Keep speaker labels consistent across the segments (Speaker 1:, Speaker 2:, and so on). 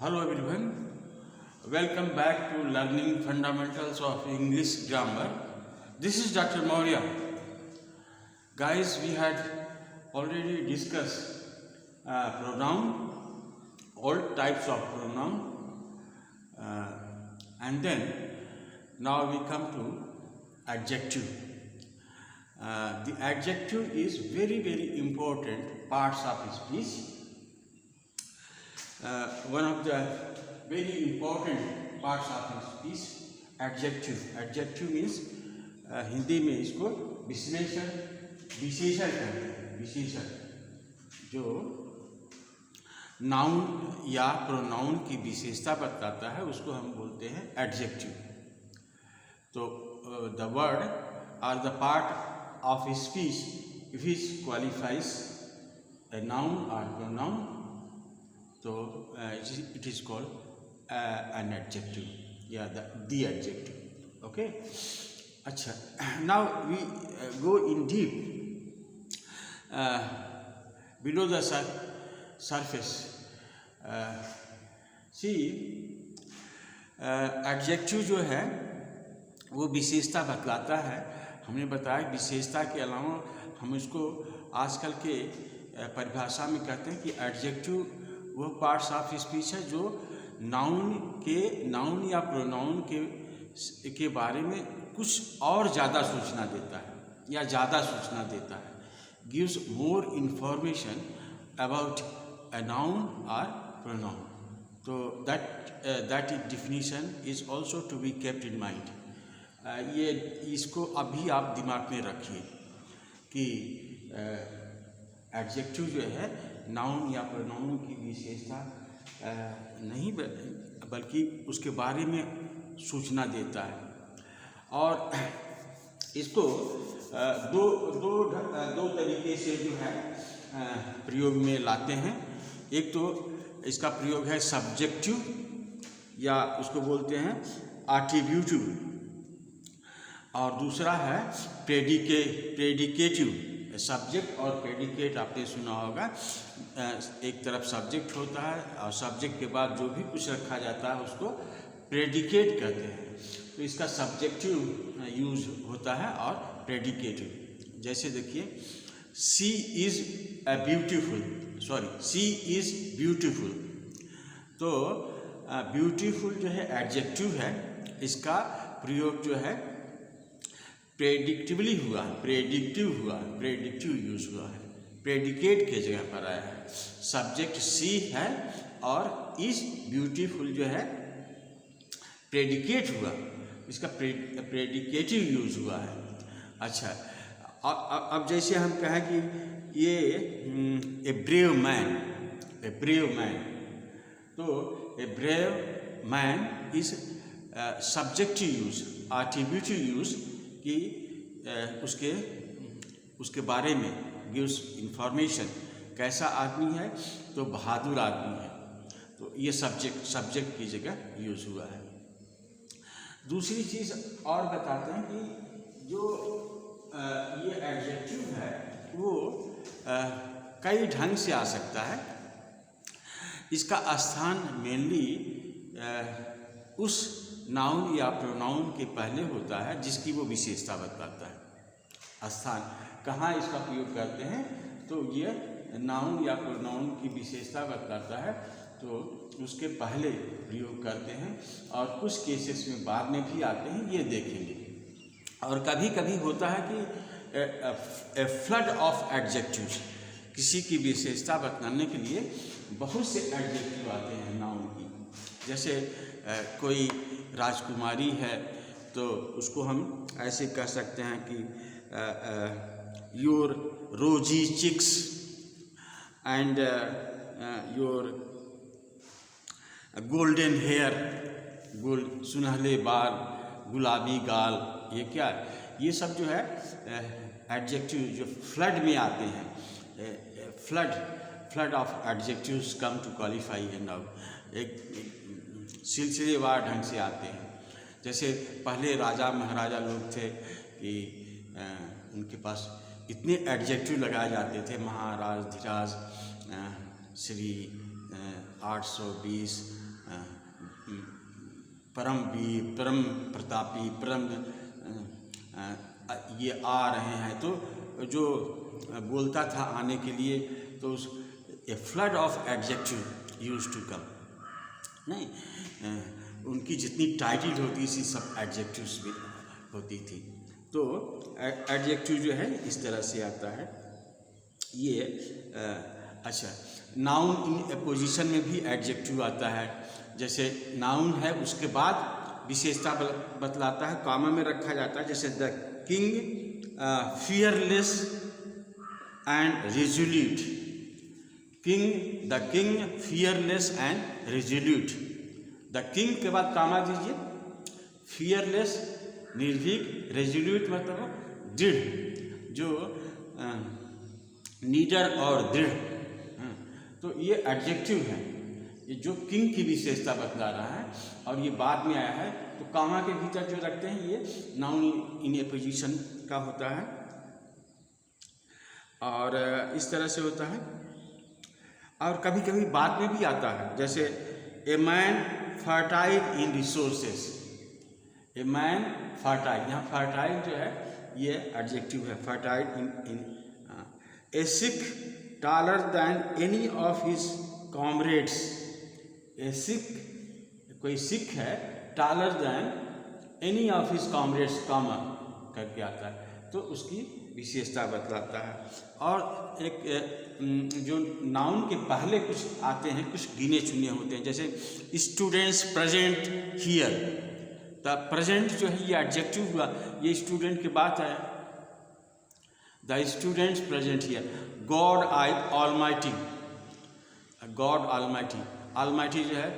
Speaker 1: Hello everyone, welcome back to Learning Fundamentals of English Grammar. This is Dr. Maurya. Guys, we had already discussed pronoun, all types of pronoun, and then now we come to adjective. The adjective is very important parts of speech. One of the very important parts of speech, adjective means Hindi में इसको विशेषण कहते हैं। विशेषण जो noun या pronoun की विशेषता बताता है उसको हम बोलते हैं एडजेक्टिव। तो the word are the part of speech which qualifies a noun और प्रोनाउन, तो it is called an adjective या the adjective. Okay, अच्छा, now we go in deep below the surface. See, adjective जो है वो विशेषता बतलाता है। हमने बताया विशेषता के अलावा हम इसको आजकल के परिभाषा में कहते हैं कि एडजेक्टिव वो पार्ट्स ऑफ स्पीच है जो नाउन या प्रोनाउन के बारे में कुछ और ज़्यादा सूचना देता है या ज़्यादा सूचना देता है, gives more information about a noun और प्रोनाउन। तो that definition is also to be kept in mind. ये इसको अभी आप दिमाग में रखिए कि एडजेक्टिव जो है नाउन या प्रोनाउन की विशेषता नहीं बल्कि उसके बारे में सूचना देता है। और इसको दो तरीके से जो है प्रयोग में लाते हैं। एक तो इसका प्रयोग है सब्जेक्टिव या उसको बोलते हैं एट्रीब्यूटिव, और दूसरा है प्रेडिकेटिव। सब्जेक्ट और प्रेडिकेट आपने सुना होगा, एक तरफ सब्जेक्ट होता है और सब्जेक्ट के बाद जो भी कुछ रखा जाता है उसको प्रेडिकेट कहते हैं। तो इसका सब्जेक्टिव यूज होता है और प्रेडिकेटिव। जैसे देखिए, शी इज़ ब्यूटीफुल। तो ब्यूटीफुल जो है एडजेक्टिव है, इसका प्रयोग जो है प्रेडिक्टिव यूज हुआ है, प्रेडिकेट के जगह पर आया है। सब्जेक्ट सी है और इज ब्यूटीफुल जो है प्रेडिकेट हुआ, इसका प्रेडिकेटिव यूज हुआ है। अच्छा, अब जैसे हम कहें कि ये ए ब्रेव मैन, तो a brave man is subjective use, attributive use कि उसके बारे में गिव्स इंफॉर्मेशन। कैसा आदमी है? तो बहादुर आदमी है। तो ये सब्जेक्ट की जगह यूज हुआ है। दूसरी चीज़ और बताते हैं कि जो ये एडजेक्टिव है वो कई ढंग से आ सकता है। इसका स्थान मेनली उस नाउन या प्रोनाउन के पहले होता है जिसकी वो विशेषता बतलाता है। स्थान कहाँ इसका प्रयोग करते हैं? तो ये नाउन या प्रोनाउन की विशेषता बतलाता है तो उसके पहले प्रयोग करते हैं, और कुछ केसेस में बाद में भी आते हैं, ये देखेंगे। और कभी कभी होता है कि ए फ्लड ऑफ एडजेक्टिव्स, किसी की विशेषता बतलाने के लिए बहुत से एडजेक्टिव आते हैं नाउन की। जैसे कोई राजकुमारी है तो उसको हम ऐसे कह सकते हैं कि your rosy cheeks and your golden hair, सुनहले बाल, गुलाबी गाल, ये क्या है? ये सब जो है एडजेक्टिव जो फ्लड में आते हैं। Flood of adjectives come to qualify a noun, एक सिलसिलेवार ढंग से आते हैं। जैसे पहले राजा महाराजा लोग थे कि उनके पास इतने एडजेक्टिव लगाए जाते थे, महाराज, धीराज, श्री, 820, परम वीर, परम प्रतापी, परम ये आ रहे हैं, तो जो बोलता था आने के लिए, तो a flood of adjective use to come. नहीं, उनकी जितनी टाइटल होती थी सब एडजेक्टिव्स भी होती थी। तो एडजेक्टिव जो है इस तरह से आता है। ये अच्छा, नाउन इन अपोजिशन में भी एडजेक्टिव आता है। जैसे नाउन है उसके बाद विशेषता बतलाता है, कॉमा में रखा जाता है। जैसे the king fearless and resolute, the king fearless and resolute. The king के बाद कॉमा दीजिए, फियरलेस निर्भीक, रेजोल्यूट मतलब दृढ़, जो निडर और दृढ़। तो ये एडजेक्टिव है, ये जो किंग की विशेषता बतला रहा है, और ये बाद में आया है। तो कॉमा के भीतर जो रखते हैं ये नाउन इन अपोजिशन का होता है, और इस तरह से होता है। और कभी कभी बाद में भी आता है, जैसे a man fertile in resources, a man fertile, यहाँ फर्टाइल जो है ये एडजेक्टिव है, fertile in A Sikh taller than any of his comrades, a Sikh, कोई सिख है, taller than any of his comrades, comma करके आता है, तो उसकी विशेषता बतलाता है। और एक जो नाउन के पहले कुछ आते हैं, कुछ गिने चुने होते हैं, जैसे स्टूडेंट्स प्रेजेंट हियर, तो प्रेजेंट जो है ये एडजेक्टिव हुआ, ये स्टूडेंट के बाद है, the students present here. God almighty, God almighty, almighty जो है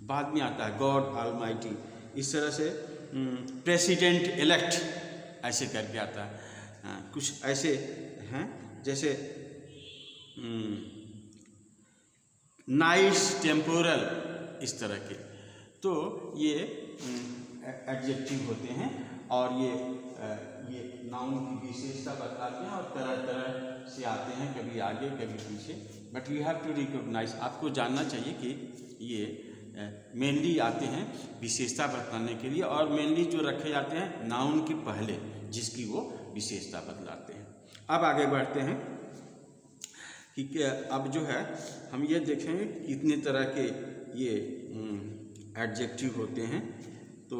Speaker 1: बाद में आता है, गॉड ऑलमाइटी। इस तरह से प्रेसिडेंट इलेक्ट ऐसे करके आता है। कुछ ऐसे हैं जैसे नाइस, टेम्पोरल, इस तरह के। तो ये एडजेक्टिव होते हैं, और ये नाउन की विशेषता बताते हैं, और तरह तरह से आते हैं, कभी आगे कभी पीछे। But you have to recognise, आपको जानना चाहिए कि ये मेनली आते हैं विशेषता बताने के लिए, और मेनली जो रखे जाते हैं नाउन के पहले, जिसकी वो विशेषता बतलाते हैं। अब आगे बढ़ते हैं कि अब जो है हम ये देखेंगे कितने तरह के ये एडजेक्टिव होते हैं। तो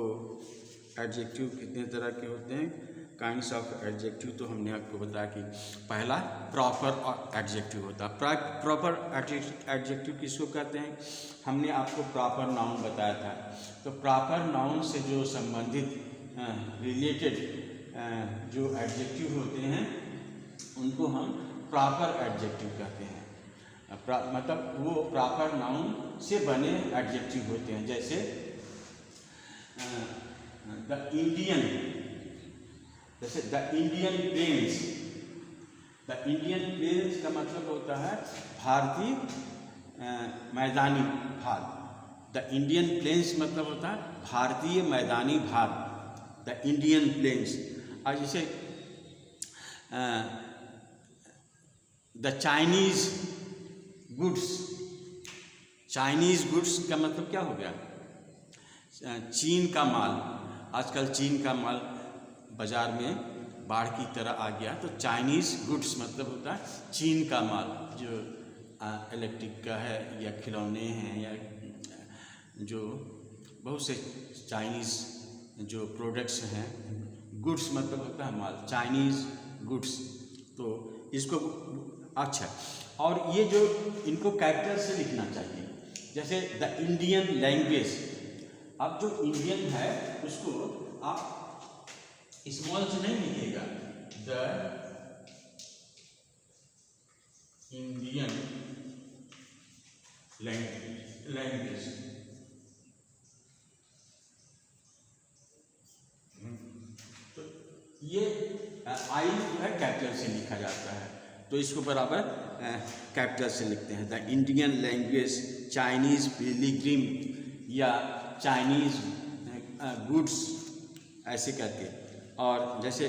Speaker 1: एडजेक्टिव कितने तरह के होते हैं, काइंड्स ऑफ एडजेक्टिव, तो हमने आपको बताया कि पहला प्रॉपर एडजेक्टिव होता है। प्रॉपर एडजेक्टिव किसको कहते हैं, हमने आपको प्रॉपर नाउन बताया था। तो प्रॉपर नाउन से जो संबंधित रिलेटेड जो एडजेक्टिव होते हैं उनको हम प्रॉपर एडजेक्टिव कहते हैं। मतलब वो प्रॉपर नाउन से बने एडजेक्टिव होते हैं। जैसे द इंडियन, जैसे the Indian plains, the Indian plains का मतलब होता है भारतीय मैदानी भाग। द इंडियन प्लेन्स मतलब होता है भारतीय मैदानी भाग, द इंडियन प्लेन्स। और जैसे the Chinese goods, Chinese goods का मतलब क्या हो गया, चीन का माल। आजकल चीन का माल बाज़ार में बाढ़ की तरह आ गया, तो चाइनीज़ गुड्स मतलब होता है चीन का माल, जो इलेक्ट्रिक का है या खिलौने हैं या जो बहुत से चाइनीज़ जो प्रोडक्ट्स हैं। गुड्स मतलब होता है माल, चाइनीज़ गुड्स। तो इसको अच्छा, और ये जो इनको कैपिटल से लिखना चाहिए, जैसे द इंडियन लैंग्वेज। अब जो इंडियन है उसको आप स्मॉल से नहीं लिखिएगा, द इंडियन लैंग्वेज। तो ये आई जो है कैपिटल से लिखा जाता है, तो इसको बराबर कैपिटल से लिखते हैं, the Indian language, Chinese Pilgrim या चाइनीज़ गुड्स ऐसे करके। और जैसे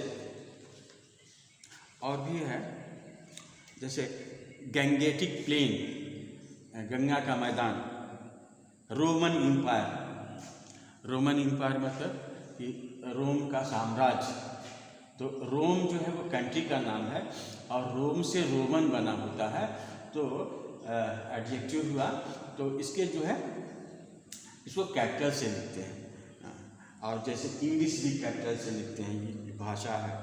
Speaker 1: और भी है, जैसे गंगेटिक प्लेन, गंगा का मैदान, रोमन इंपायर। रोमन इंपायर मतलब कि रोम का साम्राज्य। तो रोम जो है वो कंट्री का नाम है और रोम से रोमन बना होता है, तो एडजेक्टिव हुआ। तो इसके जो है इसको कैपिटल से लिखते हैं, और जैसे इंग्लिश भी कैपिटल से लिखते हैं, ये भाषा है।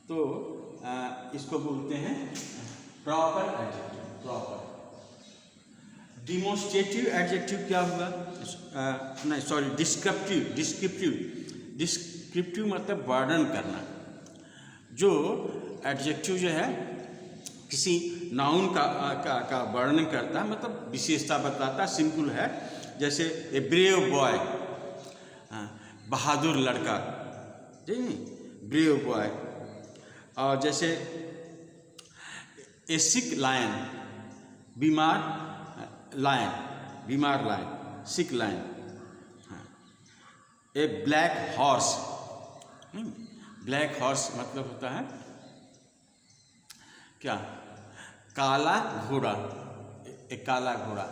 Speaker 1: तो इसको बोलते हैं proper adjective. Proper demonstrative adjective क्या हुआ? नहीं सॉरी, डिस्क्रिप्टिव। डिस्क्रिप्टिव डिस्क्रिप्टिव मतलब वर्णन करना। जो एडजेक्टिव जो है किसी नाउन का वर्णन करता है, मतलब विशेषता बताता, सिंपल है। जैसे ए ब्रेव बॉय, बहादुर लड़का, ठीक है, ब्रेव बॉय। और जैसे ए सिक लायन, बीमार लायन, बीमार lion, sick lion. A black horse, black horse मतलब होता है क्या? काला घोड़ा, एक काला घोड़ा।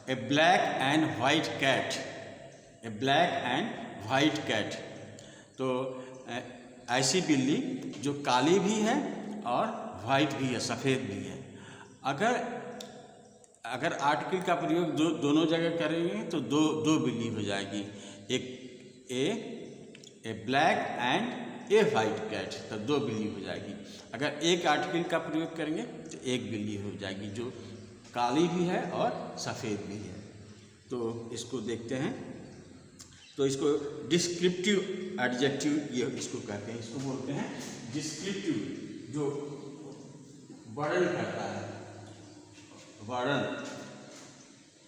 Speaker 1: A black and white cat, a black and white cat. तो ऐसी बिल्ली जो काली भी है और वाइट भी है, सफ़ेद भी है। अगर आर्टिकल का प्रयोग दोनों जगह करेंगे तो दो बिल्ली हो जाएगी, एक a black and a white cat, तो दो बिल्ली हो जाएगी। अगर एक आर्टिकल का प्रयोग करेंगे तो एक बिल्ली हो जाएगी जो काली भी है और सफ़ेद भी है। तो इसको देखते हैं। तो इसको डिस्क्रिप्टिव एडजेक्टिव ये इसको कहते हैं, इसको बोलते हैं डिस्क्रिप्टिव, जो वर्णन करता है,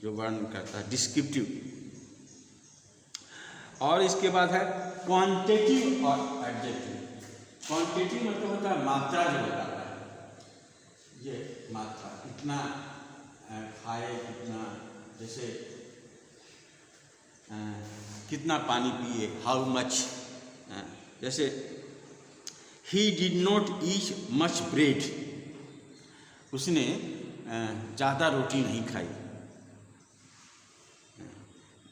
Speaker 1: जो वर्णन करता है, डिस्क्रिप्टिव। और इसके बाद है क्वांटिटिव और एडजेक्टिव। क्वांटिटी मतलब होता है मात्रा, जो बताता है ये मात्रा, कितना खाए, कितना, जैसे कितना पानी पिए, हाउ मच। जैसे he did not eat much bread, उसने ज़्यादा रोटी नहीं खाई,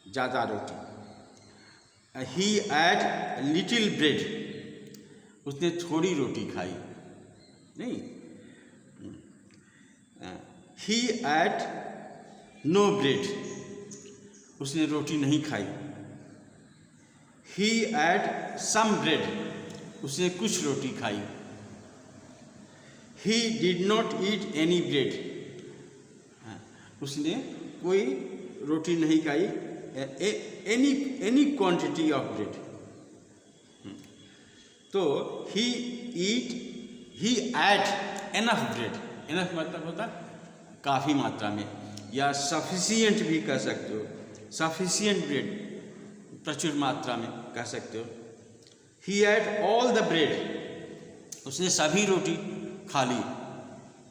Speaker 1: ज़्यादा रोटी। ही एड लिटिल ब्रेड, उसने थोड़ी रोटी खाई, नहीं। ही एड नो ब्रेड, उसने रोटी नहीं खाई। ही एड सम ब्रेड, उसने कुछ रोटी खाई। He did not eat any bread, उसने कोई रोटी नहीं खाई। Any quantity of bread. तो ही एड एनफ ब्रेड, एनफ मतलब होता काफ़ी मात्रा में, या सफिशिएंट भी कह सकते हो, सफिशिएंट ब्रेड, प्रचुर मात्रा में कह सकते हो। ही एड ऑल द ब्रेड, उसने सभी रोटी खा ली।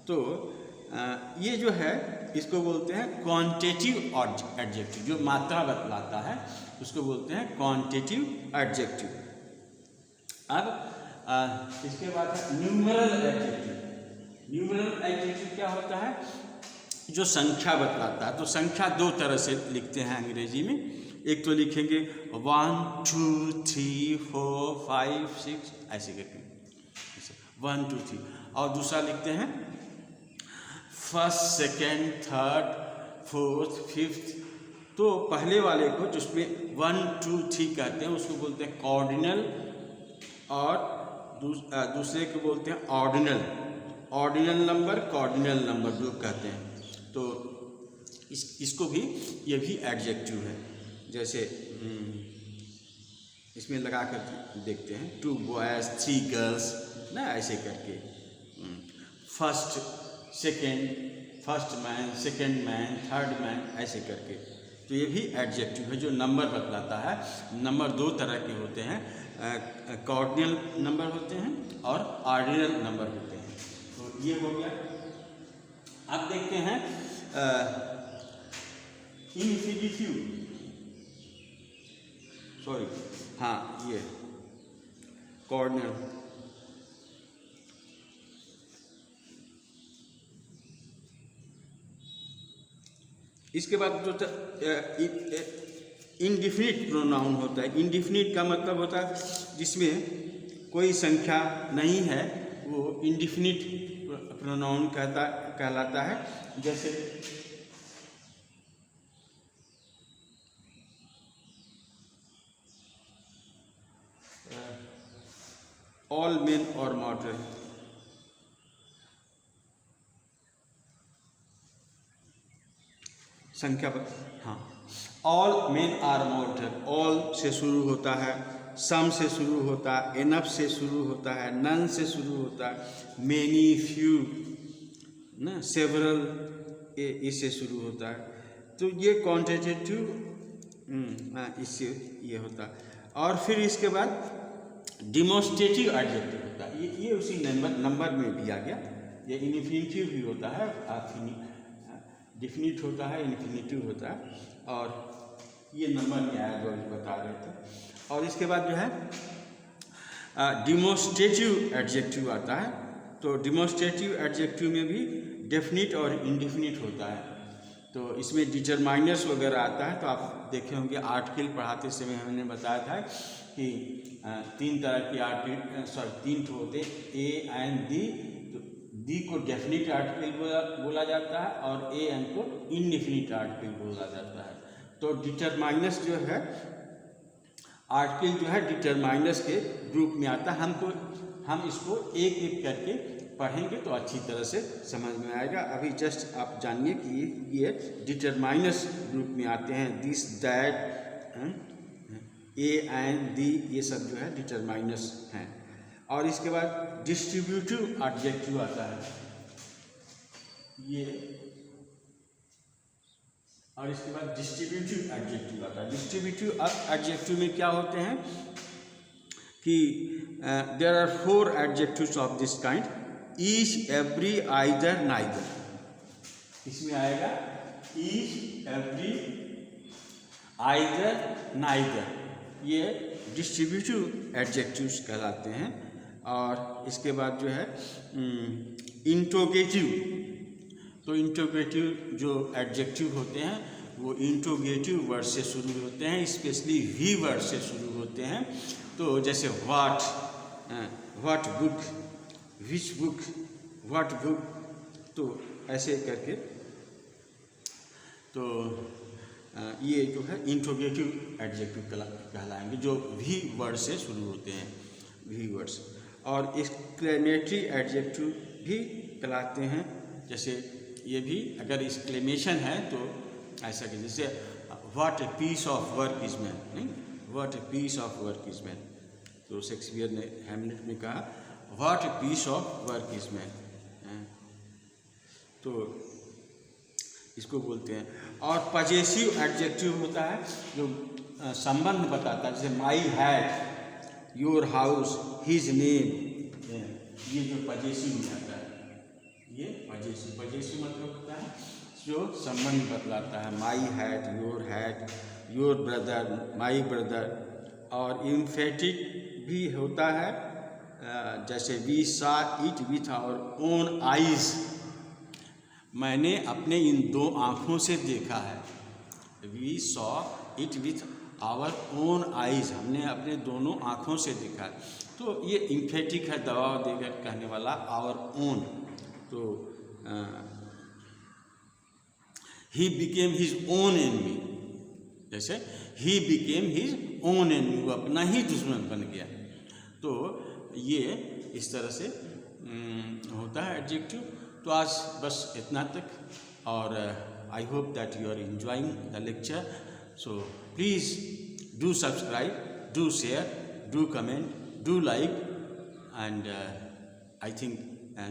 Speaker 1: तो ये जो है इसको बोलते हैं क्वांटिटिव एडजेक्टिव, जो मात्रा बतलाता है उसको बोलते हैं क्वांटिटिव एडजेक्टिव। अब इसके बाद है न्यूमरल एडजेक्टिव। न्यूमरल एडजेक्टिव क्या होता है? जो संख्या बतलाता है। तो संख्या दो तरह से लिखते हैं अंग्रेजी में। एक तो लिखेंगे 1 2 3 4 5 6 ऐसे करके, 1 2 3। और दूसरा लिखते हैं first, second, third, fourth, fifth. तो पहले वाले को जिसमें 1 2 3 कहते हैं उसको बोलते हैं कॉर्डिनल, और दूसरे को बोलते हैं ordinal. Ordinal number, cardinal number जो कहते हैं। तो इसको भी, ये भी एडजेक्टिव है। जैसे इसमें लगा कर देखते हैं 2 बॉयज़ 3 गर्ल्स ना, ऐसे करके first second, first man, second man, third man, ऐसे करके। तो ये भी एडजेक्टिव है जो नंबर बतलाता है। नंबर दो तरह के होते हैं, कॉर्डिनल नंबर होते हैं और ऑर्डिनल नंबर होते हैं। तो ये हो गया। अब देखते हैं इंफिनिटिव, सॉरी, हाँ, ये कॉर्डिनल। इसके बाद जो इनडिफिनिट प्रोनाउन होता है। इनडिफिनिट का मतलब होता है जिसमें कोई संख्या नहीं है, वो इनडिफिनिट प्रोनाउन कहलाता है। जैसे ऑल मेन और मॉर्टल, संख्या पर, हाँ, all men are mortal, all से शुरू होता है, सम से शुरू होता है, एनफ से शुरू होता है, नन से शुरू होता है, मेनी, फ्यू ना, सेवरल, इससे शुरू होता है। तो ये क्वांटिटेटिव इससे ये होता है। और फिर इसके बाद डिमोस्ट्रेटिव एडजेक्टिव होता है। ये उसी नंबर में दिया गया। ये इन्फिनिटिव भी होता है, डिफिनिट होता है, इन्फिनिटिव होता है, और ये नंबर में आया जो बता रहे थे। और इसके बाद जो है डिमोस्ट्रेटिव एडजेक्टिव आता है। तो डिमोस्ट्रेटिव एडजेक्टिव में भी डेफिनिट और इनडिफिनिट होता है। तो इसमें डिटरमाइनर्स वगैरह आता है। तो आप देखे होंगे आर्टिकल पढ़ाते समय हमने बताया था कि तीन तरह की तीन तो होते, ए एंड दी। तो दी को डेफिनिट आर्टिकल बोला जाता है और ए एंड को इनडिफिनिट आर्टिकल बोला जाता है। तो डिटरमाइनर्स जो है, आर्टिकल जो है डिटरमाइनर्स के ग्रुप में आता है। हम इसको एक एक करके पढ़ेंगे तो अच्छी तरह से समझ में आएगा। अभी जस्ट आप जानिए कि ये डिटरमाइनर्स ग्रुप में आते हैं। This, that, A and the, ये सब जो है डिटरमाइनर्स हैं। और इसके बाद डिस्ट्रीब्यूटिव एडजेक्टिव आता है ये, और इसके बाद डिस्ट्रीब्यूटिव एडजेक्टिव आता है। डिस्ट्रीब्यूटिव एडजेक्टिव में क्या होते हैं कि there are 4 adjectives of this kind, each, every, either, neither. इसमें आएगा ईच, एवरी, आइदर, नाइदर। ये डिस्ट्रीब्यूटिव एडजेक्टिव्स कहलाते हैं। और इसके बाद जो है इंट्रोगेटिव। तो इंट्रोगेटिव जो एडजेक्टिव होते हैं वो इंट्रोगेटिव वर्ड से शुरू होते हैं, स्पेशली वी वर्ड से शुरू होते हैं। तो जैसे what book, which book, what book, तो ऐसे करके। तो ये जो है इंट्रोगेटिव एडजेक्टिव कहलाएंगे जो वी वर्ड से शुरू होते हैं, वी वर्ड्स। और एक्सक्लेमेटरी एडजेक्टिव भी कहलाते हैं। जैसे ये भी अगर एक्सक्लेमेशन है तो ऐसा कि जैसे what a piece of work is man, नहीं, what a piece of work is man. तो शेक्सपियर ने हैमलेट में कहा what a piece of work is man, तो इसको बोलते हैं। और पजेसिव एडजेक्टिव होता है जो संबंध बताता है, जैसे माई head, your house, his name, ये जो पजेसिव में आता है, ये पजेसिव मतलब होता है जो संबंध बतलाता है। My head, your brother, my brother. और इम्फेटिक भी होता है, जैसे we saw it with our own eyes, मैंने अपने इन 2 आँखों से देखा है। We saw it with our own eyes, हमने अपने दोनों आँखों से देखा है। तो ये इम्फेटिक है, दबाव देकर कहने वाला, आवर ओन। तो he became his own enemy, जैसे he became his own enemy, वो अपना ही दुश्मन बन गया। तो ये इस तरह से होता है एडजेक्टिव। तो आज बस इतना तक, और I hope that you are enjoying the lecture. So please do subscribe, do share, do comment, do like, and I think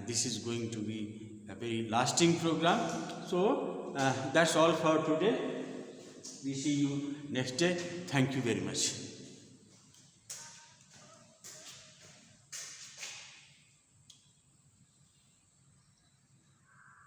Speaker 1: this is going to be a very lasting program. So that's all for today. We see you next day. Thank you very much.